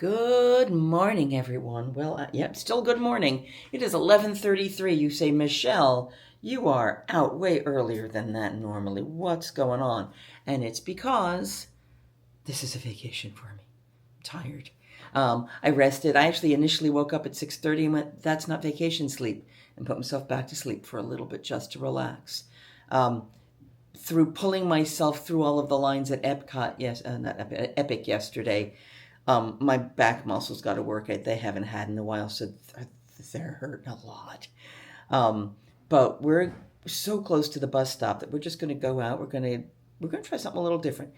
Good morning, everyone. Well, yep, still good morning. It is 11:33. You say, Michelle, you are out way earlier than that normally. What's going on? And it's because this is a vacation for me. I'm tired. I rested. I actually initially woke up at 6:30 and went, that's not vacation sleep, and put myself back to sleep for a little bit just to relax. Through pulling myself through all of the lines at Epcot, Epic yesterday, my back muscles got to work. They haven't had in a while, so they're hurting a lot. But we're so close to the bus stop that we're just going to go out. We're going to try something a little different.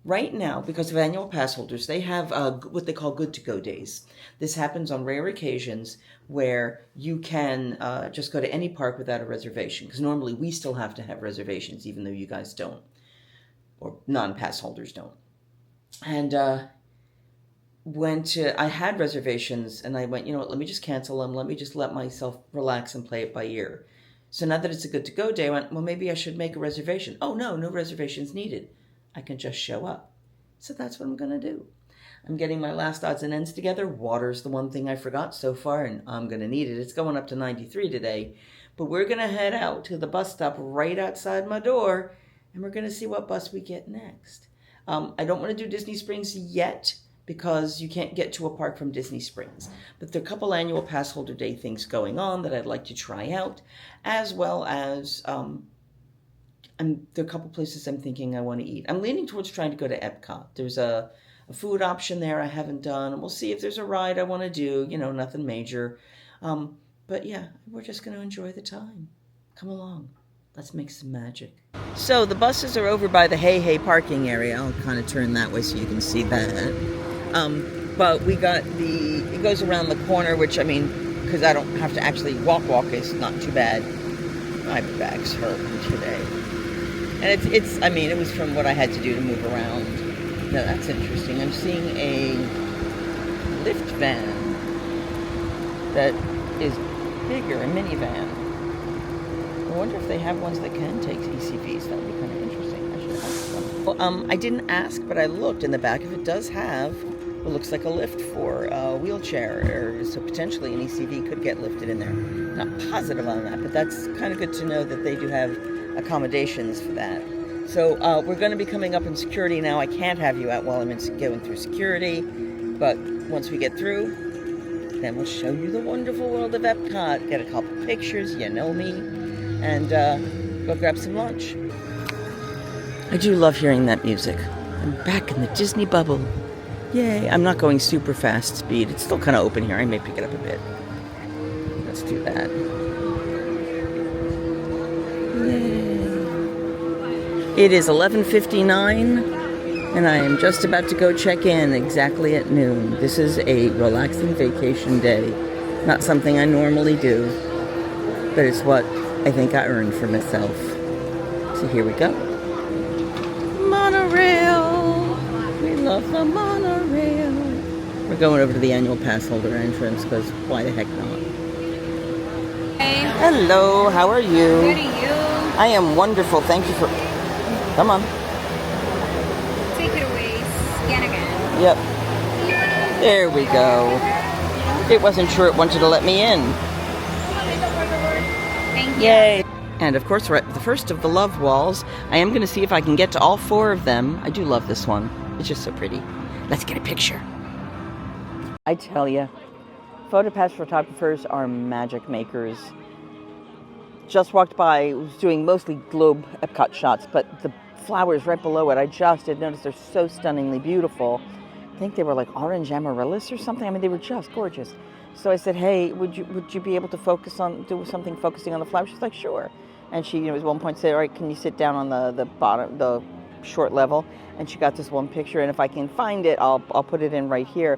Right now, because of annual pass holders, they have what they call good to go days. This happens on rare occasions where you can just go to any park without a reservation, because normally we still have to have reservations, even though you guys don't, or non-pass holders don't. And I had reservations, and I went, you know what, let me just cancel them. Let me just let myself relax and play it by ear. So now that it's a good to go day, I went, well, maybe I should make a reservation. Oh, no reservations needed. I can just show up. So that's what I'm going to do. I'm getting my last odds and ends together. Water's the one thing I forgot so far, and I'm going to need it. It's going up to 93 today. But we're going to head out to the bus stop right outside my door, and we're going to see what bus we get next. I don't want to do Disney Springs yet, because you can't get to a park from Disney Springs. But there are a couple annual pass holder day things going on that I'd like to try out, as well as there are a couple places I'm thinking I want to eat. I'm leaning towards trying to go to Epcot. There's a food option there I haven't done, and we'll see if there's a ride I want to do, nothing major. But yeah, we're just going to enjoy the time. Come along. Let's make some magic. So the buses are over by the Hey parking area. I'll kind of turn that way so you can see that. But we got it goes around the corner, which, because I don't have to actually walk, is not too bad. My back's hurting today. And it was from what I had to do to move around. Now that's interesting. I'm seeing a lift van that is bigger, a minivan. I wonder if they have ones that can take ECVs. That would be kind of interesting. I should ask them. Well, I didn't ask, but I looked in the back. If it does have what looks like a lift for a wheelchair, so potentially an ECV could get lifted in there. Not positive on that, but that's kind of good to know that they do have accommodations for that. So we're going to be coming up in security now. I can't have you out while I'm going through security, but once we get through, then we'll show you the wonderful world of Epcot, get a couple pictures, you know me, and go grab some lunch. I do love hearing that music. I'm back in the Disney bubble. Yay. I'm not going super fast speed. It's still kind of open here. I may pick it up a bit. Let's do that. It is 11:59, and I am just about to go check in exactly at noon. This is a relaxing vacation day. Not something I normally do, but it's what I think I earned for myself. So here we go. Monorail! We love the monorail. We're going over to the annual pass holder entrance, because why the heck not? Hey. Hello, how are you? Good, are you? I am wonderful. Thank you for... Come on. Take it away. Scan again. Yep. There we go. It wasn't sure it wanted to let me in. Thank you. Yay. And of course, we're at the first of the love walls. I am going to see if I can get to all 4 of them. I do love this one. It's just so pretty. Let's get a picture. I tell you, Photopass photographers are magic makers. Just walked by, was doing mostly globe Epcot shots, but the flowers right below it, I just did notice they're so stunningly beautiful. I think they were like orange amaryllis or something. They were just gorgeous. So I said, hey, would you be able to do something focusing on the flowers? She's like, sure. And she, at one point said, all right, can you sit down on the bottom, the short level? And she got this one picture, and if I can find it, I'll put it in right here.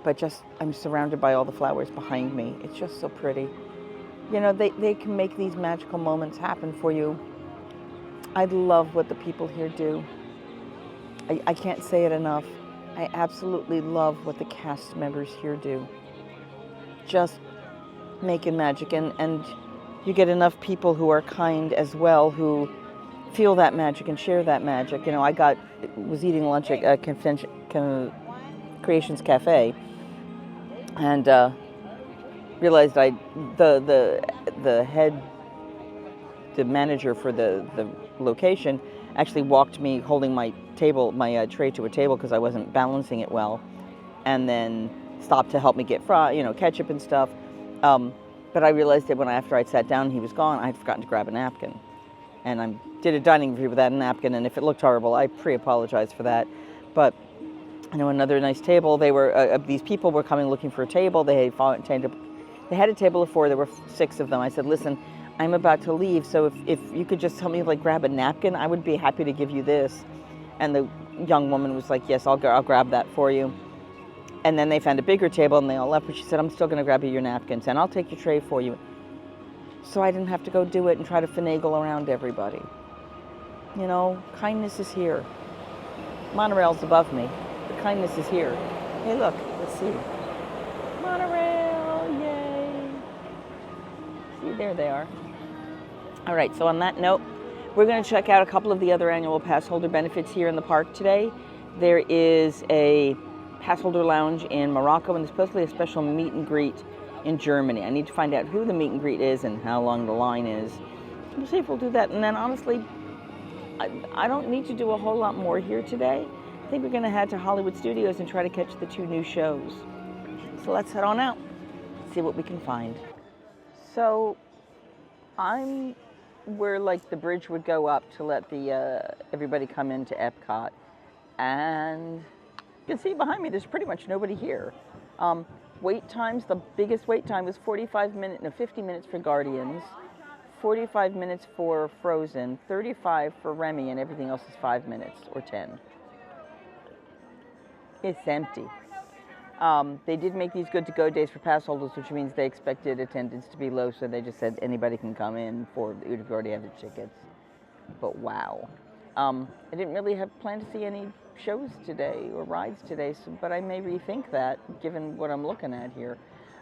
But I'm surrounded by all the flowers behind me. It's just so pretty. They can make these magical moments happen for you. I love what the people here do. I can't say it enough. I absolutely love what the cast members here do. Just making magic. And you get enough people who are kind as well, who feel that magic and share that magic. I was eating lunch at Creations Cafe, and realized the manager for the location actually walked me holding my tray to a table because I wasn't balancing it well, and then stopped to help me get ketchup and stuff. But I realized that after I'd sat down and he was gone, I had forgotten to grab a napkin. And I did a dining review without a napkin, and if it looked horrible, I pre-apologized for that. But another nice table. They were these people were coming looking for a table. They had a table of 4. There were 6 of them. I said, "Listen, I'm about to leave, so if you could just help me grab a napkin, I would be happy to give you this." And the young woman was like, "Yes, I'll grab that for you." And then they found a bigger table and they all left, but she said, "I'm still going to grab you your napkins and I'll take your tray for you." So I didn't have to go do it and try to finagle around everybody. Kindness is here. Monorail's above me, but kindness is here. Hey, look, let's see. Monorail, yay. See, there they are. All right, so on that note, we're going to check out a couple of the other annual pass holder benefits here in the park today. There is a Passholder lounge in Morroco, and there's supposedly a special meet and greet in Germany. I need to find out who the meet and greet is and how long the line is. We'll see if we'll do that. And then honestly, I don't need to do a whole lot more here today. I think we're going to head to Hollywood Studios and try to catch the 2 new shows. So let's head on out, see what we can find. So I'm where the bridge would go up to let the everybody come into Epcot, and you can see behind me, there's pretty much nobody here. Wait times, the biggest wait time was 50 minutes for Guardians, 45 minutes for Frozen, 35 for Remy, and everything else is 5 minutes or 10. It's empty. They did make these good to go days for pass holders, which means they expected attendance to be low, so they just said anybody can come in if you already have the tickets. But wow. I didn't really have planned to see any shows today or rides today, but I may rethink that given what I'm looking at here.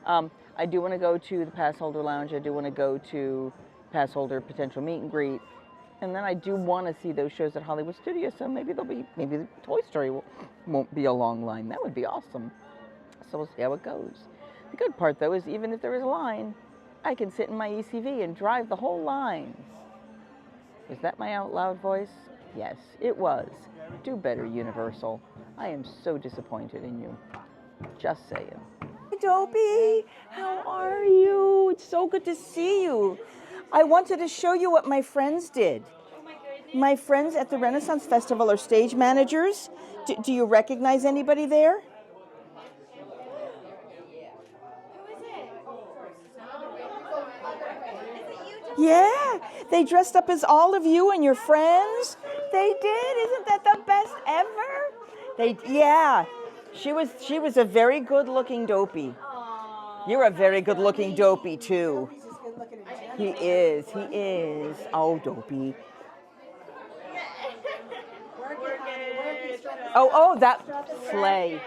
I do want to go to the Passholder Lounge. I do want to go to Passholder potential meet and greet, and then I do want to see those shows at Hollywood Studios. So maybe Toy Story won't be a long line. That would be awesome. So we'll see how it goes. The good part though is even if there is a line, I can sit in my ECV and drive the whole line. Was that my out loud voice? Yes, it was. Do better, Universal. I am so disappointed in you. Just saying. Hey, Dopey, how are you? It's so good to see you. I wanted to show you what my friends did. My friends at the Renaissance Festival are stage managers. Do you recognize anybody there? Yeah, they dressed up as all of you and your friends. They did. Isn't that the best ever? Yeah. She was a very good-looking Dopey. You're a very good-looking Dopey too. He is. Oh, Dopey. Oh, that slay.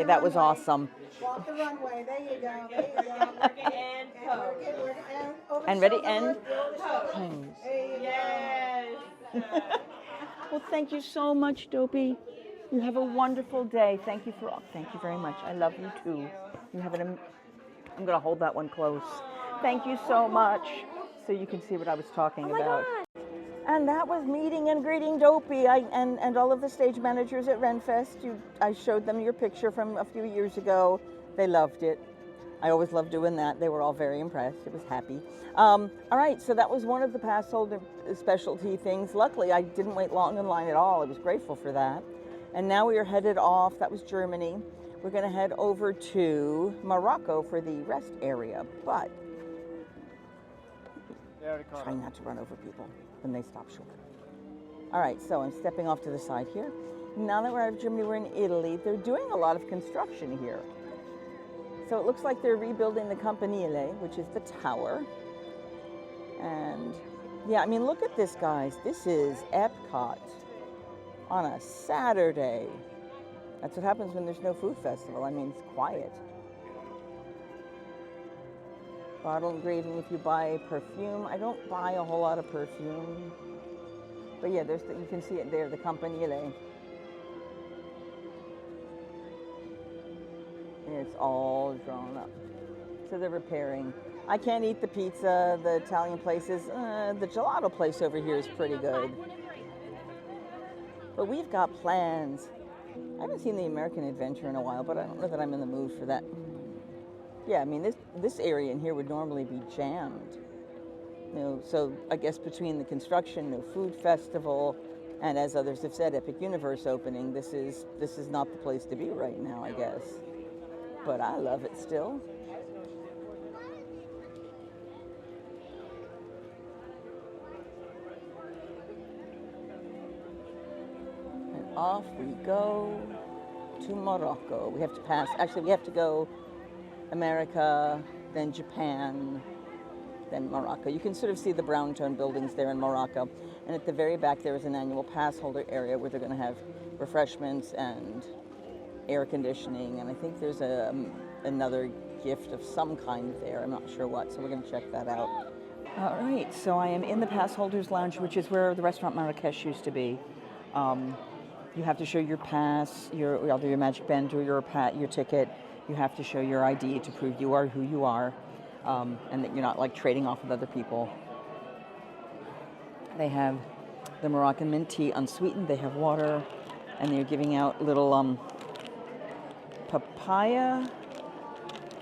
That was awesome. Walk the runway. There you go. And ready, and pose. Yes. Well, thank you so much, Dopey. You have a wonderful day. Thank you very much. I love you too. I'm going to hold that one close. Thank you so much. So you can see what I was talking about. God. And that was meeting and greeting Dopey and all of the stage managers at RenFest. I showed them your picture from a few years ago. They loved it. I always love doing that. They were all very impressed. It was happy. All right, so that was one of the pass holder specialty things. Luckily, I didn't wait long in line at all. I was grateful for that. And now we are headed off. That was Germany. We're going to head over to Morroco for the rest area, but try not to run over people when they stop short. All right, so I'm stepping off to the side here. Now that we're out of Germany, we're in Italy. They're doing a lot of construction here. So it looks like they're rebuilding the Campanile, which is the tower. And yeah, I mean, look at this, guys. This is Epcot on a Saturday. That's what happens when there's no food festival. I mean, it's quiet. Bottle engraving if you buy perfume. I don't buy a whole lot of perfume. But yeah, you can see it there, the Campanile. It's all drawn up. So they're repairing. I can't eat the pizza, the Italian places. The gelato place over here is pretty good. But we've got plans. I haven't seen the American Adventure in a while, but I don't know that I'm in the mood for that. Yeah, I mean, this area in here would normally be jammed. So I guess between the construction, no food festival, and as others have said, Epic Universe opening, this is not the place to be right now, I guess. But I love it still. And off we go to Morroco. We have to pass, actually we have to go America, then Japan, then Morocco. You can sort of see the brown tone buildings there in Morocco. And at the very back there is an annual Passholder area where they're going to have refreshments and air conditioning. And I think there's another gift of some kind there. I'm not sure what, so we're going to check that out. All right, so I am in the Passholders Lounge, which is where the restaurant Marrakesh used to be. You have to show your pass, either your magic band or your ticket. You have to show your ID to prove you are who you are. And that you're not like trading off with other people. They have the Moroccan mint tea unsweetened. They have water, and they're giving out little papaya,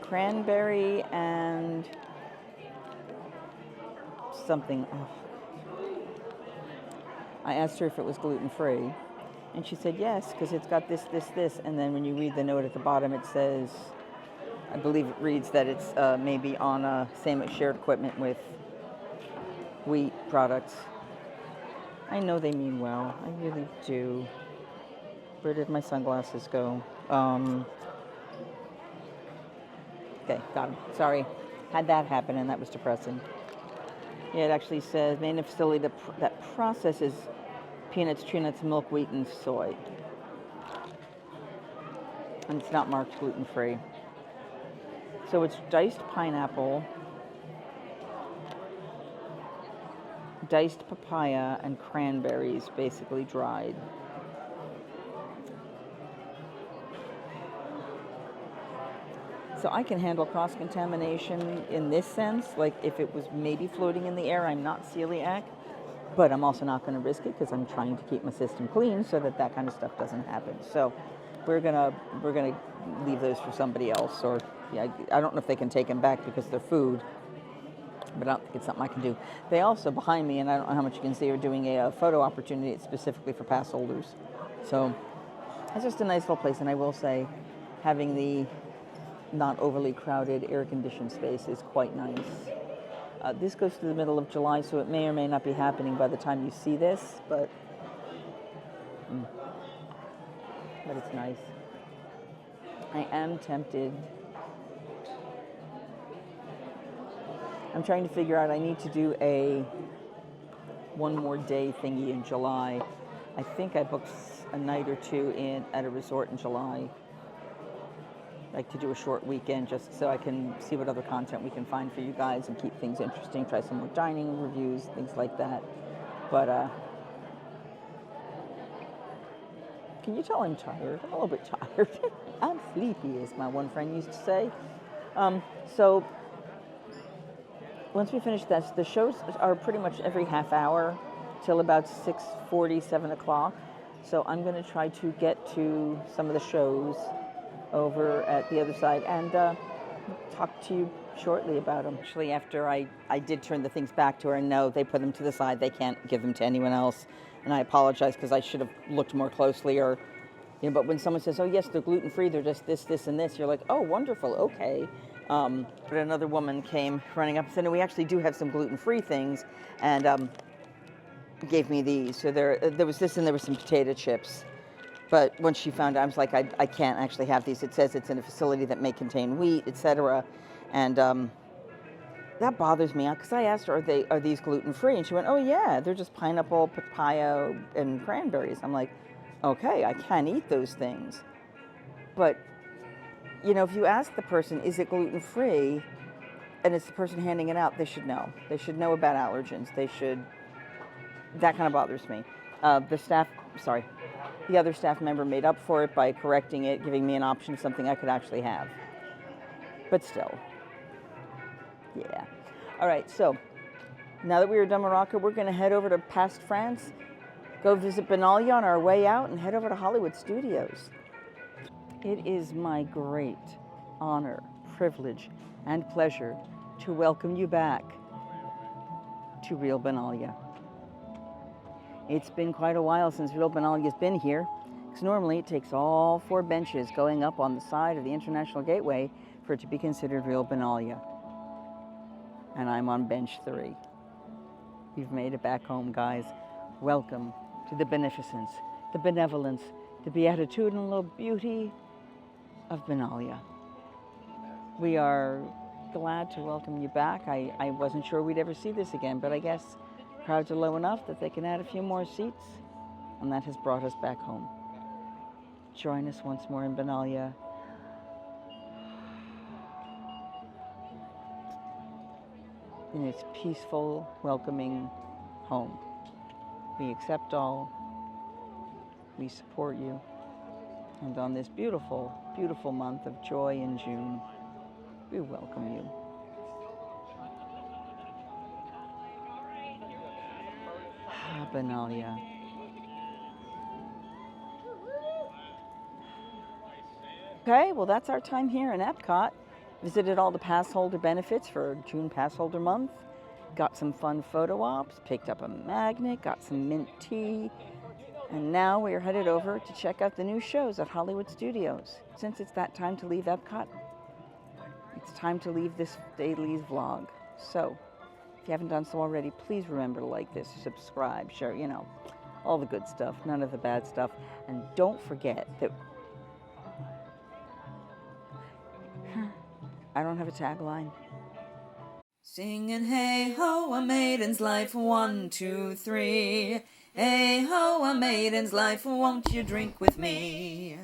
cranberry, and something. Oh. I asked her if it was gluten-free, and she said yes, because it's got this, and then when you read the note at the bottom, it says, I believe it reads that it's maybe on same shared equipment with wheat products. I know they mean well. I really do. Where did my sunglasses go? Okay, got them. Sorry. Had that happen, and that was depressing. Yeah, it actually says main facility that processes peanuts, tree nuts, milk, wheat, and soy. And it's not marked gluten-free. So it's diced pineapple, diced papaya, and cranberries, basically dried. So I can handle cross-contamination in this sense, like if it was maybe floating in the air. I'm not celiac, but I'm also not going to risk it because I'm trying to keep my system clean so that kind of stuff doesn't happen. So we're gonna leave those for somebody else, or yeah, I don't know if they can take them back because they're food, but I don't think it's something I can do. They also, behind me, and I don't know how much you can see, are doing a photo opportunity specifically for pass holders. So it's just a nice little place, and I will say, having the not overly crowded air-conditioned space is quite nice. This goes to the middle of July, so it may or may not be happening by the time you see this, but it's nice. I am tempted. I'm trying to figure out, I need to do a one more day thingy in July. I think I booked a night or two at a resort in July. I like to do a short weekend just so I can see what other content we can find for you guys and keep things interesting, try some more dining reviews, things like that. But can you tell I'm tired? I'm a little bit tired. I'm sleepy, as my one friend used to say. So once we finish this, the shows are pretty much every half hour till about 6:40, 7 o'clock. So I'm going to try to get to some of the shows over at the other side and talk to you shortly about them. Actually, after I did turn the things back to her, and no, they put them to the side. They can't give them to anyone else. And I apologize because I should have looked more closely, or, but when someone says, oh yes, they're gluten-free, they're just this, and this, you're like, oh, wonderful, okay. But another woman came running up and said, no, we actually do have some gluten-free things, and gave me these. So there was this, and there was some potato chips. But when she found out, I was like, I can't actually have these. It says it's in a facility that may contain wheat, etc. And that bothers me because I asked her, are these gluten-free? And she went, oh yeah, they're just pineapple, papaya, and cranberries. I'm like, okay, I can eat those things. But, if you ask the person, is it gluten-free, and it's the person handing it out, they should know. They should know about allergens. That kind of bothers me. The staff, sorry. the other staff member made up for it by correcting it, giving me an option of something I could actually have. But still, yeah. All right, so now that we were done Morocco, we're going to head over to past France, go visit Benalia on our way out, and head over to Hollywood Studios. It is my great honor, privilege, and pleasure to welcome you back to Real Benalia. It's been quite a while since Real Benalia's been here, because normally it takes all 4 benches going up on the side of the International Gateway for it to be considered Real Benalia. And I'm on bench 3. You've made it back home, guys. Welcome to the beneficence, the benevolence, the beatitudinal beauty of Benalia. We are glad to welcome you back. I wasn't sure we'd ever see this again, but I guess crowds are low enough that they can add a few more seats, and that has brought us back home. Join us once more in Benalia. In its peaceful, welcoming home. We accept all. We support you. And on this beautiful, beautiful month of joy in June, we welcome you. Benalia. Okay, well that's our time here in Epcot. Visited all the Passholder benefits for June Passholder month. Got some fun photo ops, picked up a magnet, got some mint tea, and now we are headed over to check out the new shows at Hollywood Studios. Since it's that time to leave Epcot, it's time to leave this daily's vlog. So, if you haven't done so already, please remember to like this, subscribe, share, you know, all the good stuff, none of the bad stuff. And don't forget that I don't have a tagline. Singing hey ho, a maiden's life, 1, 2, 3. Hey ho, a maiden's life, won't you drink with me?